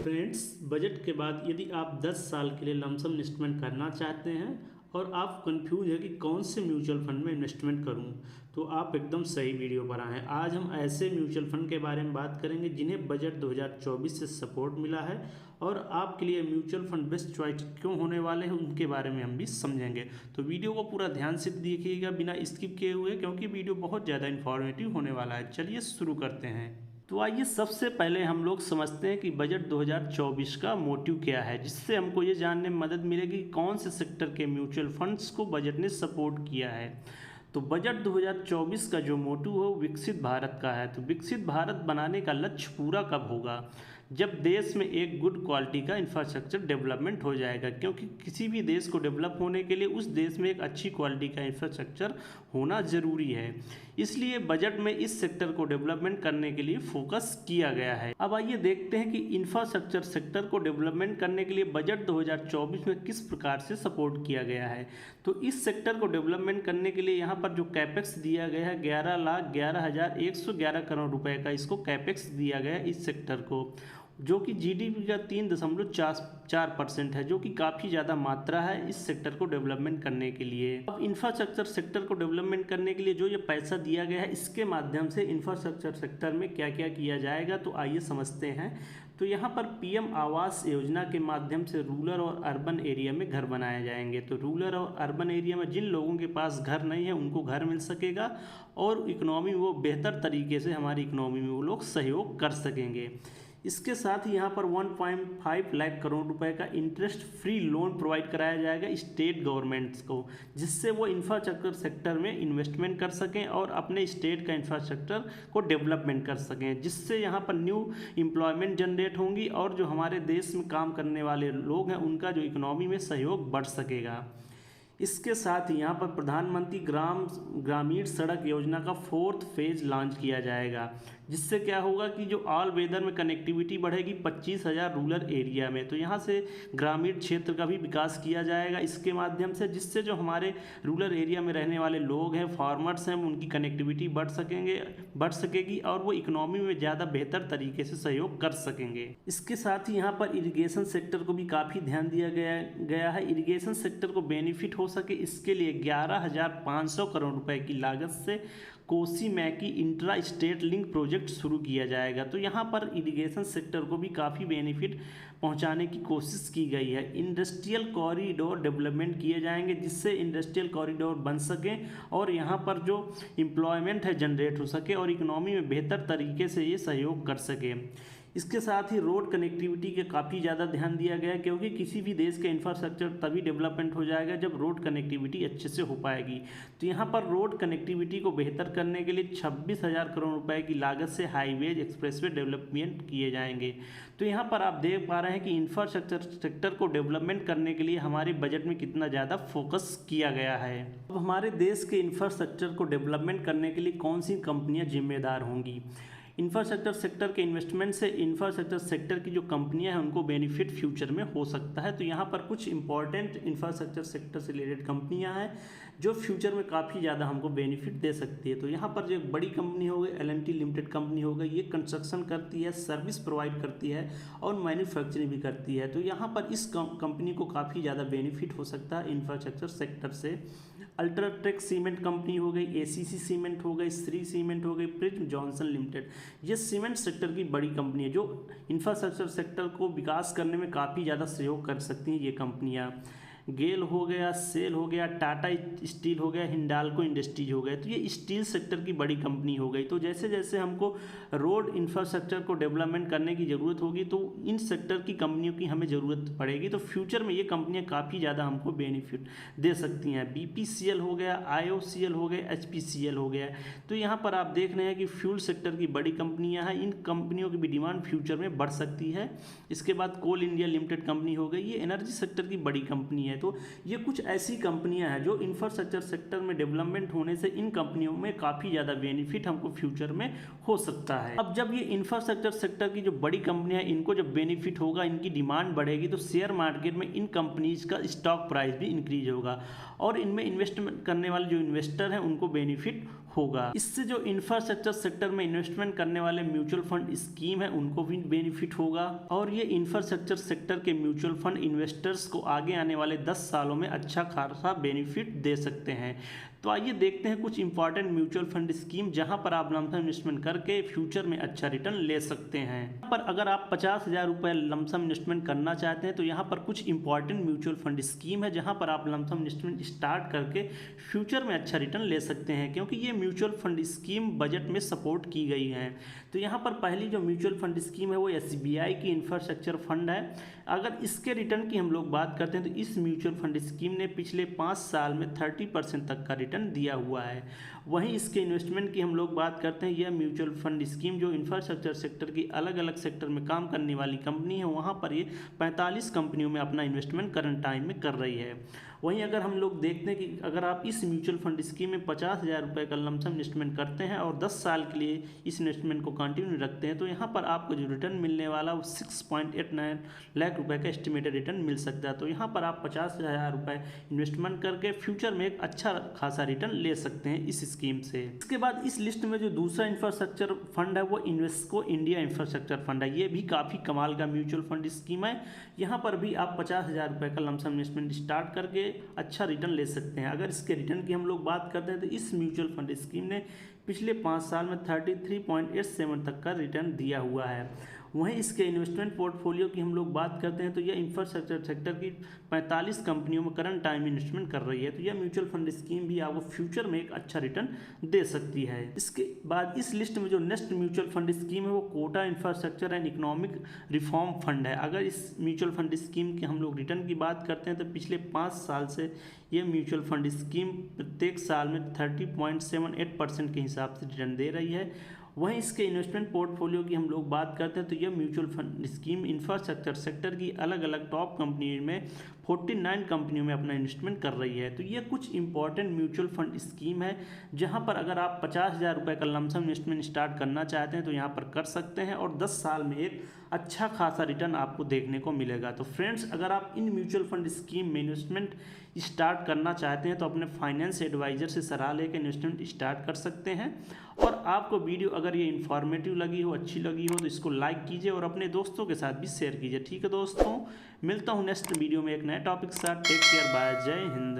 Friends, budget के बाद यदि आप 10 साल के लिए लमसम इन्वेस्टमेंट करना चाहते हैं और आप कंफ्यूज है कि कौन से म्यूचुअल फंड में इन्वेस्टमेंट करूं, तो आप एकदम सही वीडियो पर आए हैं। आज हम ऐसे म्यूचुअल फंड के बारे में बात करेंगे जिन्हें बजट 2024 से सपोर्ट मिला है और आपके लिए म्यूचुअल फंड बेस्ट चॉइस क्यों होने वाले हैं उनके बारे में हम भी समझेंगे। तो वीडियो को पूरा ध्यान से देखिएगा बिना स्किप किए हुए, क्योंकि वीडियो बहुत ज़्यादा इन्फॉर्मेटिव होने वाला है। चलिए शुरू करते हैं। तो आइए सबसे पहले हम लोग समझते हैं कि बजट 2024 का मोटिव क्या है, जिससे हमको ये जानने में मदद मिलेगी कि कौन से सेक्टर के म्यूचुअल फंड्स को बजट ने सपोर्ट किया है। तो बजट 2024 का जो मोटिव है वो विकसित भारत का है। तो विकसित भारत बनाने का लक्ष्य पूरा कब होगा? जब देश में एक गुड क्वालिटी का इंफ्रास्ट्रक्चर डेवलपमेंट हो जाएगा, क्योंकि किसी भी देश को डेवलप होने के लिए उस देश में एक अच्छी क्वालिटी का इंफ्रास्ट्रक्चर होना ज़रूरी है। इसलिए बजट में इस सेक्टर को डेवलपमेंट करने के लिए फोकस किया गया है। अब आइए देखते हैं कि इंफ्रास्ट्रक्चर सेक्टर को डेवलपमेंट करने के लिए बजट 2024 में किस प्रकार से सपोर्ट किया गया है। तो इस सेक्टर को डेवलपमेंट करने के लिए यहाँ पर जो कैपेक्स दिया गया है 11,11,111 करोड़ रुपए का इसको कैपेक्स दिया गया है इस सेक्टर को, जो कि जीडीपी का 3.4% है, जो कि काफ़ी ज़्यादा मात्रा है इस सेक्टर को डेवलपमेंट करने के लिए। अब इंफ्रास्ट्रक्चर सेक्टर को डेवलपमेंट करने के लिए जो ये पैसा दिया गया है, इसके माध्यम से इंफ्रास्ट्रक्चर सेक्टर में क्या क्या किया जाएगा, तो आइए समझते हैं। तो यहाँ पर पीएम आवास योजना के माध्यम से रूरल और अर्बन एरिया में घर बनाए जाएंगे। तो रूरल और अर्बन एरिया में जिन लोगों के पास घर नहीं है उनको घर मिल सकेगा और इकोनॉमी वो बेहतर तरीके से हमारी इकोनॉमी में वो लोग सहयोग कर सकेंगे। इसके साथ ही यहाँ पर 1.5 लाख करोड़ रुपए का इंटरेस्ट फ्री लोन प्रोवाइड कराया जाएगा स्टेट गवर्नमेंट्स को, जिससे वो इंफ्रास्ट्रक्चर सेक्टर में इन्वेस्टमेंट कर सकें और अपने स्टेट का इंफ्रास्ट्रक्चर को डेवलपमेंट कर सकें, जिससे यहाँ पर न्यू एम्प्लॉयमेंट जनरेट होंगी और जो हमारे देश में काम करने वाले लोग हैं उनका जो इकोनॉमी में सहयोग बढ़ सकेगा। इसके साथ ही यहाँ पर प्रधानमंत्री ग्रामीण सड़क योजना का 4th फेज लॉन्च किया जाएगा, जिससे क्या होगा कि जो ऑल वेदर में कनेक्टिविटी बढ़ेगी 25,000 रूरल एरिया में। तो यहाँ से ग्रामीण क्षेत्र का भी विकास किया जाएगा इसके माध्यम से, जिससे जो हमारे रूरल एरिया में रहने वाले लोग हैं, फार्मर्स हैं, उनकी कनेक्टिविटी बढ़ सकेगी और वो इकोनॉमी में ज़्यादा बेहतर तरीके से सहयोग कर सकेंगे। इसके साथ ही यहाँ पर इरिगेशन सेक्टर को भी काफ़ी ध्यान दिया गया है। इरिगेशन सेक्टर को बेनिफिट हो सके इसके लिए 11,500 करोड़ रुपए की लागत से Kosi मैकी intra state link project शुरू किया जाएगा। तो यहाँ पर इरिगेशन सेक्टर को भी काफ़ी बेनिफिट पहुँचाने की कोशिश की गई है। इंडस्ट्रियल कॉरिडोर डेवलपमेंट किए जाएंगे, जिससे इंडस्ट्रियल कॉरिडोर बन सकें और यहाँ पर जो एम्प्लॉयमेंट है जनरेट हो सके और इकोनॉमी में बेहतर तरीके से ये सहयोग कर सके। इसके साथ ही रोड कनेक्टिविटी के काफ़ी ज़्यादा ध्यान दिया गया है, क्योंकि किसी भी देश का इंफ्रास्ट्रक्चर तभी डेवलपमेंट हो जाएगा जब रोड कनेक्टिविटी अच्छे से हो पाएगी। तो यहाँ पर रोड कनेक्टिविटी को बेहतर करने के लिए 26,000 करोड़ रुपए की लागत से हाईवेज एक्सप्रेसवे डेवलपमेंट किए जाएंगे। तो यहाँ पर आप देख पा रहे हैं कि इंफ्रास्ट्रक्चर सेक्टर को डेवलपमेंट करने के लिए हमारे बजट में कितना ज़्यादा फोकस किया गया है। अब हमारे देश के इंफ्रास्ट्रक्चर को डेवलपमेंट करने के लिए कौन सी कंपनियाँ जिम्मेदार होंगी? इंफ्रास्ट्रक्चर सेक्टर के इन्वेस्टमेंट से इंफ्रास्ट्रक्चर सेक्टर की जो कंपनियां हैं उनको बेनिफिट फ्यूचर में हो सकता है। तो यहाँ पर कुछ इंपॉर्टेंट इंफ्रास्ट्रक्चर सेक्टर से रिलेटेड कंपनियां हैं जो फ्यूचर में काफ़ी ज़्यादा हमको बेनिफिट दे सकती है। तो यहाँ पर जो एक बड़ी कंपनी हो गई L&T लिमिटेड कंपनी हो गई, ये कंस्ट्रक्शन करती है, सर्विस प्रोवाइड करती है और मैन्युफैक्चरिंग भी करती है। तो यहाँ पर इस कंपनी को काफ़ी ज़्यादा बेनिफिट हो सकता है इंफ्रास्ट्रक्चर सेक्टर से। अल्ट्राटेक सीमेंट कंपनी हो गई, ACC सीमेंट हो गई, श्री सीमेंट हो गई, प्रिज्म जॉनसन लिमिटेड, ये सीमेंट सेक्टर की बड़ी कंपनी है जो इंफ्रास्ट्रक्चर सेक्टर को विकास करने में काफ़ी ज़्यादा सहयोग कर सकती हैं ये कंपनियां। गेल हो गया, सेल हो गया, टाटा स्टील हो गया, हिंडाल्को इंडस्ट्रीज हो गया, तो ये स्टील सेक्टर की बड़ी कंपनी हो गई। तो जैसे जैसे हमको रोड इंफ्रास्ट्रक्चर को डेवलपमेंट करने की ज़रूरत होगी तो इन सेक्टर की कंपनियों की हमें ज़रूरत पड़ेगी। तो फ्यूचर में ये कंपनियां काफ़ी ज़्यादा हमको बेनिफिट दे सकती हैं। BPCL हो गया, IOCL हो गया, HPCL हो गया। तो यहाँ पर आप देख रहे हैं कि फ्यूल सेक्टर की बड़ी कंपनियाँ हैं, इन कंपनियों की भी डिमांड फ्यूचर में बढ़ सकती है। इसके बाद कोल इंडिया लिमिटेड कंपनी हो गई, ये एनर्जी सेक्टर की बड़ी कंपनी है। तो ये कुछ ऐसी कंपनियां हैं जो इंफ्रास्ट्रक्चर सेक्टर में डेवलपमेंट होने से इन कंपनियों में काफ़ी ज़्यादा बेनिफिट हमको फ्यूचर में हो सकता है। अब जब ये इंफ्रास्ट्रक्चर सेक्टर की जो बड़ी कंपनियां हैं इनको जब बेनिफिट होगा, इनकी डिमांड बढ़ेगी, तो शेयर मार्केट में इन कंपनीज का स्टॉक प्राइस भी इंक्रीज होगा और इनमें इन्वेस्टमेंट करने वाले जो इन्वेस्टर हैं उनको बेनिफिट होगा। इससे जो इंफ्रास्ट्रक्चर सेक्टर में इन्वेस्टमेंट करने वाले म्यूचुअल फंड स्कीम है उनको भी बेनिफिट होगा और ये इंफ्रास्ट्रक्चर सेक्टर के म्यूचुअल फंड इन्वेस्टर्स को आगे आने वाले 10 सालों में अच्छा खासा बेनिफिट दे सकते हैं। तो आइए देखते हैं कुछ इंपॉर्टेंट म्यूचुअल फंड स्कीम जहां पर आप लमसम इन्वेस्टमेंट करके फ्यूचर में अच्छा रिटर्न ले सकते हैं। यहाँ पर अगर आप 50,000 रुपये लमसम इन्वेस्टमेंट करना चाहते हैं तो यहाँ पर कुछ इंपॉर्टेंट म्यूचुअल फंड स्कीम है जहां पर आप लमसम इन्वेस्टमेंट स्टार्ट करके फ्यूचर में अच्छा रिटर्न ले सकते हैं, क्योंकि ये म्यूचुअल फंड स्कीम बजट में सपोर्ट की गई है। तो यहाँ पर पहली जो म्यूचुअल फंड स्कीम है वो SBI की इंफ्रास्ट्रक्चर फंड है। अगर इसके रिटर्न की हम लोग बात करते हैं तो इस म्यूचुअल फंड स्कीम ने पिछले 5 साल में 30% तक का रिटर्न दिया हुआ है। वहीं इसके इन्वेस्टमेंट की हम लोग बात करते हैं, यह म्यूचुअल फंड स्कीम जो इंफ्रास्ट्रक्चर सेक्टर की अलग अलग सेक्टर में काम करने वाली कंपनी है वहाँ पर ये 45 कंपनियों में अपना इन्वेस्टमेंट करंट टाइम में कर रही है। वहीं अगर हम लोग देखते हैं कि अगर आप इस म्यूचुअल फंड स्कीम में 50,000 रुपये का लमसम इन्वेस्टमेंट करते हैं और 10 साल के लिए इस इन्वेस्टमेंट को कंटिन्यू रखते हैं तो यहाँ पर आपको जो रिटर्न मिलने वाला वो 6.89 लाख रुपए का एस्टिमेटेड रिटर्न मिल सकता है। तो यहाँ पर आप 50,000 रुपये इन्वेस्टमेंट करके फ्यूचर में एक अच्छा खासा रिटर्न ले सकते हैं इस स्कीम से। इसके बाद इस लिस्ट में जो दूसरा इंफ्रास्ट्रक्चर फंड है वो इन्वेस्को इंडिया इंफ्रास्ट्रक्चर फंड है। ये भी काफ़ी कमाल का म्यूचुअल फंड स्कीम है। यहाँ पर भी आप 50,000 रुपये का लमसम इन्वेस्टमेंट स्टार्ट करके अच्छा रिटर्न ले सकते हैं। अगर इसके रिटर्न की हम लोग बात करते हैं तो इस म्यूचुअल फंड स्कीम ने पिछले 5 साल में 33.87 तक का रिटर्न दिया हुआ है। वहीं इसके इन्वेस्टमेंट पोर्टफोलियो की हम लोग बात करते हैं तो यह इंफ्रास्ट्रक्चर सेक्टर की 45 कंपनियों में करंट टाइम इन्वेस्टमेंट कर रही है। तो यह म्यूचुअल फंड स्कीम भी आपको फ्यूचर में एक अच्छा रिटर्न दे सकती है। इसके बाद इस लिस्ट में जो नेक्स्ट म्यूचुअल फंड स्कीम है वो कोटा infrastructure and economic reform fund है। अगर इस म्यूचुअल फंड स्कीम के हम लोग रिटर्न की बात करते हैं तो पिछले 5 साल से ये म्यूचुअल फंड स्कीम प्रत्येक साल में 30.78% के हिसाब से रिटर्न दे रही है। वहीं इसके इन्वेस्टमेंट पोर्टफोलियो की हम लोग बात करते हैं तो यह mutual fund scheme infrastructure sector की अलग अलग टॉप कंपनी में 49 कंपनियों में अपना इन्वेस्टमेंट कर रही है। तो ये कुछ इंपॉर्टेंट म्यूचुअल फंड स्कीम है जहां पर अगर आप 50,000 रुपये का लमसम इन्वेस्टमेंट स्टार्ट करना चाहते हैं तो यहाँ पर कर सकते हैं और 10 साल में एक अच्छा खासा रिटर्न आपको देखने को मिलेगा। तो फ्रेंड्स, अगर आप इन म्यूचुअल फंड स्कीम में इन्वेस्टमेंट स्टार्ट करना चाहते हैं तो अपने फाइनेंस एडवाइजर से सलाह लेकर इन्वेस्टमेंट स्टार्ट कर सकते हैं। और आपको वीडियो अगर ये इन्फॉर्मेटिव लगी हो, अच्छी लगी हो तो इसको लाइक कीजिए और अपने दोस्तों के साथ भी शेयर कीजिए। ठीक है दोस्तों, मिलता हूँ नेक्स्ट वीडियो में एक नए टॉपिक के साथ। टेक केयर, बाय, जय हिंद।